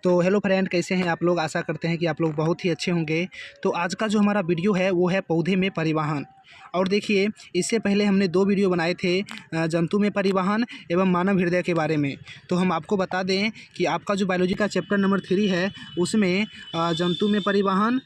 तो hello friend, कैसे हैं आप लोग। आशा करते हैं कि आप लोग बहुत ही अच्छे होंगे। तो आज का जो हमारा वीडियो है वो है पौधे में परिवहन। और देखिए, इससे पहले हमने 2 वीडियो बनाए थे जंतु में परिवहन एवं मानव हृदय के बारे में। तो हम आपको बता दें कि आपका जो बायोलॉजी का चैप्टर नंबर 3 है उसमें जंतु में परिवहन,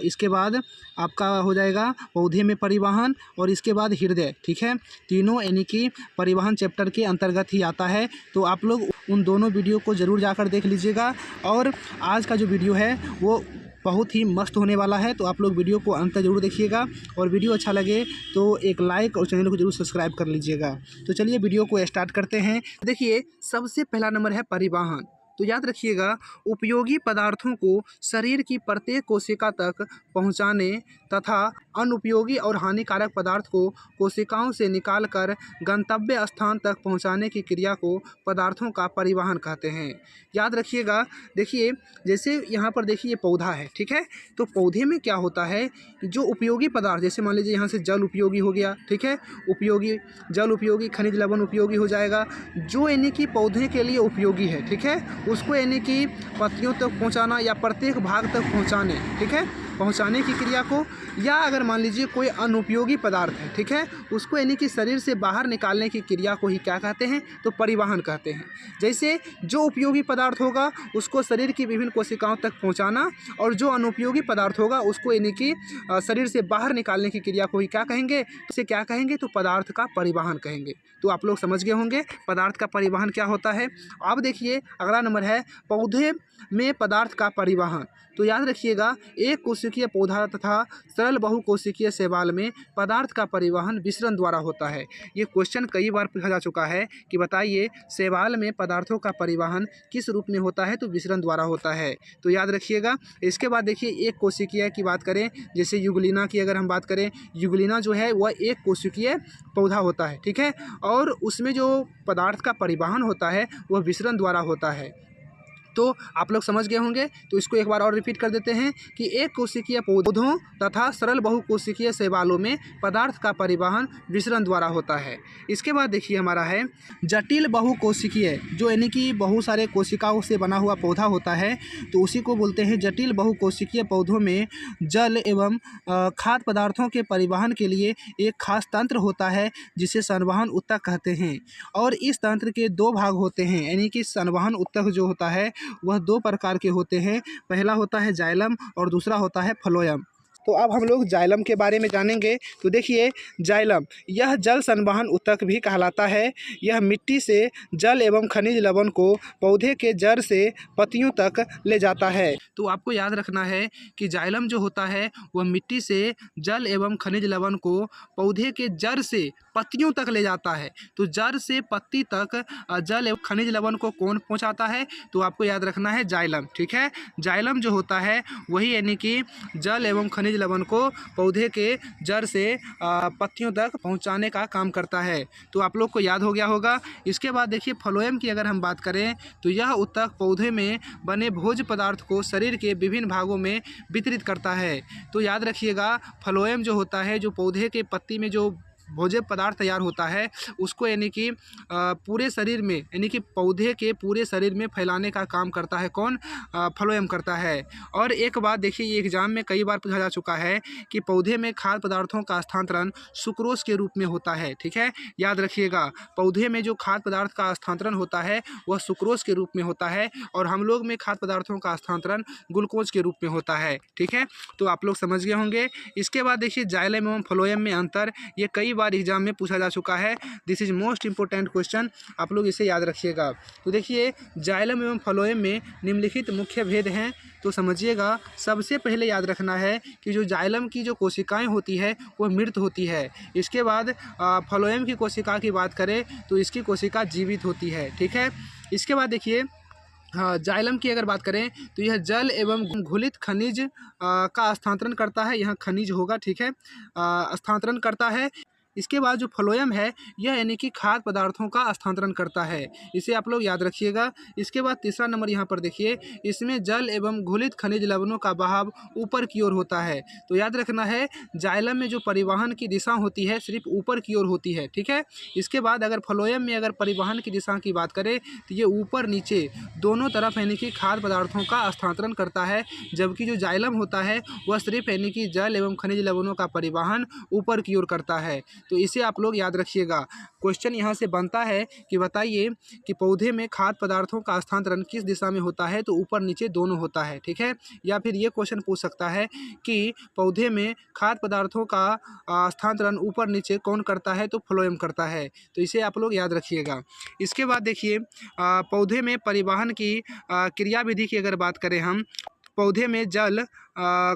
इसके बाद आपका हो जाएगा पौधे में परिवहन और इसके बाद हृदय। ठीक है, तीनों यानी कि परिवहन चैप्टर के अंतर्गत ही आता है। तो आप लोग उन दोनों वीडियो को ज़रूर जाकर देख लीजिएगा। और आज का जो वीडियो है वो बहुत ही मस्त होने वाला है। तो आप लोग वीडियो को अंत तक जरूर देखिएगा और वीडियो अच्छा लगे तो एक लाइक और चैनल को जरूर सब्सक्राइब कर लीजिएगा। तो चलिए वीडियो को स्टार्ट करते हैं। देखिए, सबसे पहला नंबर है परिवहन। तो याद रखिएगा, उपयोगी पदार्थों को शरीर की प्रत्येक कोशिका तक पहुंचाने तथा अनुपयोगी और हानिकारक पदार्थ को कोशिकाओं से निकालकर गंतव्य स्थान तक पहुंचाने की क्रिया को पदार्थों का परिवहन कहते हैं। याद रखिएगा। देखिए, जैसे यहाँ पर देखिए पौधा है, ठीक है। तो पौधे में क्या होता है, जो उपयोगी पदार्थ, जैसे मान लीजिए यहाँ से जल उपयोगी हो गया, ठीक है, उपयोगी जल उपयोगी, खनिज लवण उपयोगी हो जाएगा। जो यानी कि पौधे के लिए उपयोगी है, ठीक है, उसको यानी कि पत्तियों तक पहुंचाना या प्रत्येक भाग तक पहुंचाने, ठीक है, पहुंचाने की क्रिया को, या अगर मान लीजिए कोई अनुपयोगी पदार्थ है, ठीक है, उसको यानी कि शरीर से बाहर निकालने की क्रिया को ही क्या कहते हैं, तो परिवहन कहते हैं। जैसे जो उपयोगी पदार्थ होगा उसको शरीर की विभिन्न कोशिकाओं तक पहुंचाना, और जो अनुपयोगी पदार्थ होगा उसको यानी कि शरीर से बाहर निकालने की क्रिया को ही क्या कहेंगे, इसे क्या कहेंगे, तो पदार्थ का परिवहन कहेंगे। तो आप लोग समझ गए होंगे पदार्थ का परिवहन क्या होता है। अब देखिए अगला नंबर है पौधे में पदार्थ का परिवहन। तो याद रखिएगा, एक कोशिकीय पौधा तथा सरल बहुकोशिकीय शैवाल में पदार्थ का परिवहन विसरण द्वारा होता है। ये क्वेश्चन कई बार पूछा जा चुका है कि बताइए शैवाल में पदार्थों का परिवहन किस रूप में होता है, तो विसरण द्वारा होता है। तो याद रखिएगा। इसके बाद देखिए एक कोशिकीय की बात करें, जैसे युगलिना की अगर हम बात करें, युगलिना जो है वह एक कोशिकीय पौधा होता है, ठीक है, और उसमें जो पदार्थ का परिवहन होता है वह विसरण द्वारा होता है। तो आप लोग समझ गए होंगे। तो इसको एक बार और रिपीट कर देते हैं कि एक कोशिकीय पौधों तथा सरल बहुकोशिकीय शैवालों में पदार्थ का परिवहन विसरण द्वारा होता है। इसके बाद देखिए हमारा है जटिल बहुकोशिकीय, जो यानी कि बहुत सारे कोशिकाओं से बना हुआ पौधा होता है, तो उसी को बोलते हैं जटिल बहुकोशिकीय। पौधों में जल एवं खाद्य पदार्थों के परिवहन के लिए एक खास तंत्र होता है जिसे संवहन ऊतक कहते हैं। और इस तंत्र के 2 भाग होते हैं, यानी कि संवहन ऊतक जो होता है वह 2 प्रकार के होते हैं। पहला होता है जाइलम और दूसरा होता है फ्लोएम। तो अब हम लोग जाइलम के बारे में जानेंगे। तो देखिए जाइलम, यह जल संवहन ऊतक भी कहलाता है। यह मिट्टी से जल एवं खनिज लवण को पौधे के जड़ से पत्तियों तक ले जाता है। तो आपको याद रखना है कि जाइलम जो होता है वह मिट्टी से जल एवं खनिज लवण को पौधे के जड़ से पत्तियों तक ले जाता है। तो जड़ से पत्ती तक जल एवं खनिज लवण को कौन पहुंचाता है, तो आपको याद रखना है जाइलम, ठीक है। जाइलम जो होता है वही यानी कि जल एवं खनिज लवण को पौधे के जड़ से पत्तियों तक पहुंचाने का काम करता है। तो आप लोग को याद हो गया होगा। इसके बाद देखिए फ्लोएम की अगर हम बात करें, तो यह ऊतक पौधे में बने भोज्य पदार्थ को शरीर के विभिन्न भागों में वितरित करता है। तो याद रखिएगा, फ्लोएम जो होता है, जो पौधे के पत्ती में जो भोज्य पदार्थ तैयार होता है उसको यानी कि पूरे शरीर में, यानी कि पौधे के पूरे शरीर में फैलाने का काम करता है। कौन? फ्लोएम करता है। और एक बात देखिए, ये एग्जाम में कई बार पूछा जा चुका है कि पौधे में खाद्य पदार्थों का स्थानांतरण सुक्रोज के रूप में होता है, ठीक है। याद रखिएगा, पौधे में जो खाद्य पदार्थ का स्थानांतरण होता है वह सुक्रोज के रूप में होता है, और हम लोग में खाद्य पदार्थों का स्थानांतरण ग्लूकोज के रूप में होता है, ठीक है। तो आप लोग समझ गए होंगे। इसके बाद देखिए जाइलम एवं फ्लोएम में अंतर, ये कई बार एग्जाम में पूछा जा चुका है। This is most important question, आप लोग इसे याद रखिएगा। तो देखिए जाइलम एवं फ्लोएम में निम्नलिखित मुख्य भेद हैं, तो समझिएगा। सबसे पहले याद रखना है कि जो जाइलम की जो कोशिकाएं होती है वो मृत होती है। इसके बाद फ्लोएम की कोशिका की बात करें तो इसकी कोशिका जीवित होती है, ठीक है। इसके बाद देखिए हाँ, जाइलम की अगर बात करें तो यह जल एवं घुलित खनिज का स्थानांतरण करता है। यहाँ खनिज होगा, ठीक है, स्थानांतरण करता है। इसके बाद जो फ्लोएम है यह यानी कि खाद्य पदार्थों का स्थानांतरण करता है, इसे आप लोग याद रखिएगा। इसके बाद तीसरा नंबर यहाँ पर देखिए, इसमें जल एवं घुलित खनिज लवणों का बहाव ऊपर की ओर होता है। तो याद रखना है, जाइलम में जो परिवहन की दिशा होती है सिर्फ ऊपर की ओर होती है, ठीक है। इसके बाद अगर फ्लोएम में अगर परिवहन की दिशा की बात करें तो ये ऊपर नीचे दोनों तरफ यानी कि खाद्य पदार्थों का स्थानांतरण करता है, जबकि जो जाइलम होता है वह सिर्फ यानी कि जल एवं खनिज लवणों का परिवहन ऊपर की ओर करता है। तो इसे आप लोग याद रखिएगा। क्वेश्चन यहाँ से बनता है कि बताइए कि पौधे में खाद्य पदार्थों का स्थानांतरण किस दिशा में होता है, तो ऊपर नीचे दोनों होता है, ठीक है। या फिर ये क्वेश्चन पूछ सकता है कि पौधे में खाद्य पदार्थों का स्थानांतरण ऊपर नीचे कौन करता है, तो फ्लोएम करता है। तो इसे आप लोग याद रखिएगा। इसके बाद देखिए, पौधे में परिवहन की क्रियाविधि की अगर बात करें हम, पौधे में जल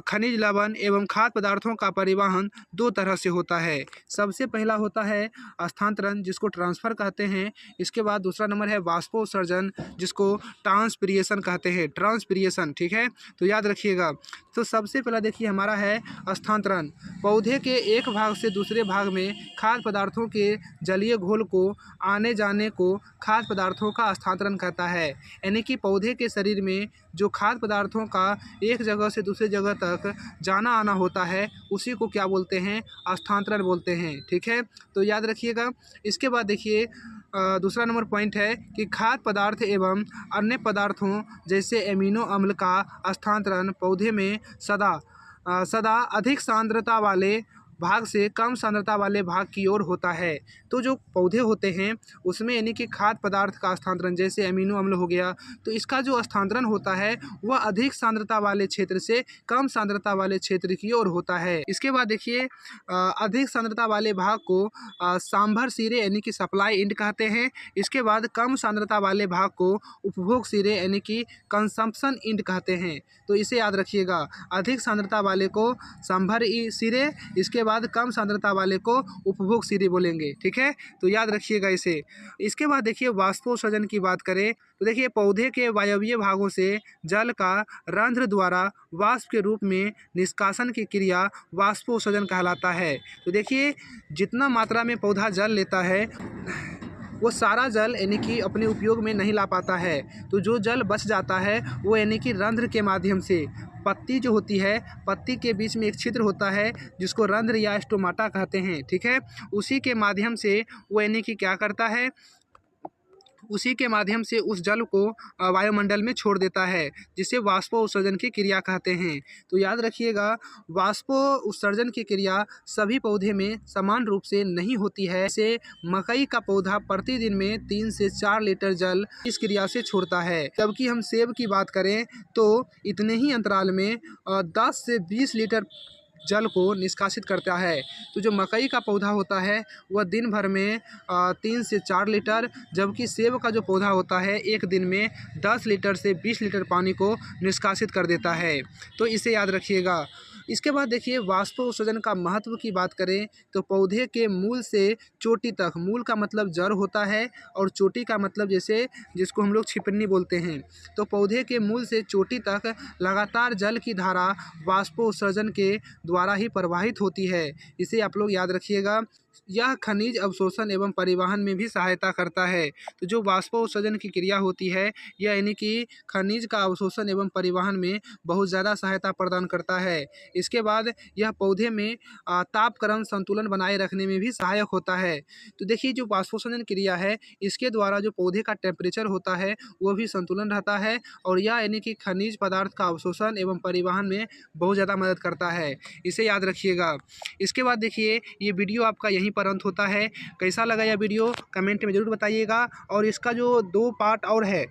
खनिज लवण एवं खाद्य पदार्थों का परिवहन दो तरह से होता है। सबसे पहला होता है स्थानांतरण, जिसको ट्रांसफ़र कहते हैं। इसके बाद दूसरा नंबर है वाष्पोत्सर्जन, जिसको ट्रांसपिरेशन कहते हैं, ट्रांसपिरेशन, ठीक है। तो याद रखिएगा। तो सबसे पहला देखिए हमारा है स्थानांतरण। पौधे के एक भाग से दूसरे भाग में खाद्य पदार्थों के जलीय घोल को आने जाने को खाद्य पदार्थों का स्थानांतरण कहता है। यानी कि पौधे के शरीर में जो खाद्य पदार्थों का एक जगह से दूसरी जगह तक जाना आना होता है उसी को क्या बोलते हैं, स्थानांतरण बोलते हैं, ठीक है। तो याद रखिएगा। इसके बाद देखिए, दूसरा नंबर पॉइंट है कि खाद्य पदार्थ एवं अन्य पदार्थों जैसे एमिनो अम्ल का स्थानांतरण पौधे में सदा अधिक सांद्रता वाले भाग से कम सांद्रता वाले भाग की ओर होता है। तो जो पौधे होते हैं उसमें यानी कि खाद्य पदार्थ का स्थानांतरण जैसे एमिनो अम्ल हो गया, तो इसका जो स्थानांतरण होता है वह अधिक सांद्रता वाले क्षेत्र से कम सांद्रता वाले क्षेत्र की ओर होता है। इसके बाद देखिए, अधिक सांद्रता वाले भाग को सांभर सिरे यानी कि सप्लाई एंड कहते हैं। इसके बाद कम सांद्रता वाले भाग को उपभोग सिरे यानी कि कंजम्पशन एंड कहते हैं। तो इसे याद रखिएगा। अधिक सांद्रता वाले को सांभर सिरे, इसके बाद कम सांद्रता वाले को उपभोग सिरे बोलेंगे, ठीक है। तो याद रखिएगा इसे। इसके बाद देखिए, वाष्पोत्सर्जन की बात करें तो देखिए, पौधे के वायवीय भागों से जल का रंध्र द्वारा वाष्प के रूप में निष्कासन की क्रिया वाष्पोत्सर्जन कहलाता है। तो देखिए, जितना मात्रा में पौधा जल लेता है वो सारा जल यानी कि अपने उपयोग में नहीं ला पाता है। तो जो जल बच जाता है वो यानी कि रंध्र के माध्यम से, पत्ती जो होती है, पत्ती के बीच में एक छिद्र होता है जिसको रंध्र या स्टोमाटा कहते हैं, ठीक है। उसी के माध्यम से वो यानी कि क्या करता है, उसी के माध्यम से उस जल को वायुमंडल में छोड़ देता है, जिसे वाष्पोत्सर्जन की क्रिया कहते हैं। तो याद रखिएगा, वाष्पोत्सर्जन की क्रिया सभी पौधे में समान रूप से नहीं होती है। जैसे मकई का पौधा प्रतिदिन में 3 से 4 लीटर जल इस क्रिया से छोड़ता है, जबकि हम सेब की बात करें तो इतने ही अंतराल में 10 से 20 लीटर जल को निष्कासित करता है। तो जो मकई का पौधा होता है वह दिन भर में 3 से 4 लीटर, जबकि सेब का जो पौधा होता है एक दिन में 10 लीटर से 20 लीटर पानी को निष्कासित कर देता है। तो इसे याद रखिएगा। इसके बाद देखिए, वाष्पोत्सर्जन का महत्व की बात करें तो पौधे के मूल से चोटी तक, मूल का मतलब जड़ होता है और चोटी का मतलब जैसे जिसको हम लोग छिपन्नी बोलते हैं, तो पौधे के मूल से चोटी तक लगातार जल की धारा वाष्पोत्सर्जन के द्वारा ही प्रवाहित होती है। इसे आप लोग याद रखिएगा। यह खनिज अवशोषण एवं परिवहन में भी सहायता करता है। तो जो वाष्पोत्सर्जन की क्रिया होती है यह यानी कि खनिज का अवशोषण एवं परिवहन में बहुत ज़्यादा सहायता प्रदान करता है। इसके बाद यह पौधे में तापक्रम संतुलन बनाए रखने में भी सहायक होता है। तो देखिए, जो वाष्पोत्सर्जन क्रिया है इसके द्वारा जो पौधे का टेम्परेचर होता है वो भी संतुलन रहता है, और यह यानी कि खनिज पदार्थ का अवशोषण एवं परिवहन में बहुत ज़्यादा मदद करता है। इसे याद रखिएगा। इसके बाद देखिए, ये वीडियो आपका यहीं पर अंत होता है। कैसा लगा यह वीडियो कमेंट में ज़रूर बताइएगा। और इसका जो 2 पार्ट और है,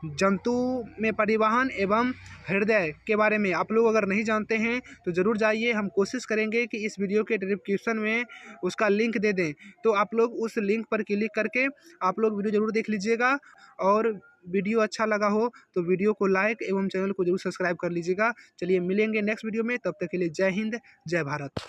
जंतु में परिवहन एवं हृदय के बारे में आप लोग अगर नहीं जानते हैं तो ज़रूर जाइए। हम कोशिश करेंगे कि इस वीडियो के डिस्क्रिप्शन में उसका लिंक दे दें, तो आप लोग उस लिंक पर क्लिक करके आप लोग वीडियो ज़रूर देख लीजिएगा। और वीडियो अच्छा लगा हो तो वीडियो को लाइक एवं चैनल को जरूर सब्सक्राइब कर लीजिएगा। चलिए मिलेंगे नेक्स्ट वीडियो में, तब तक के लिए जय हिंद, जय भारत।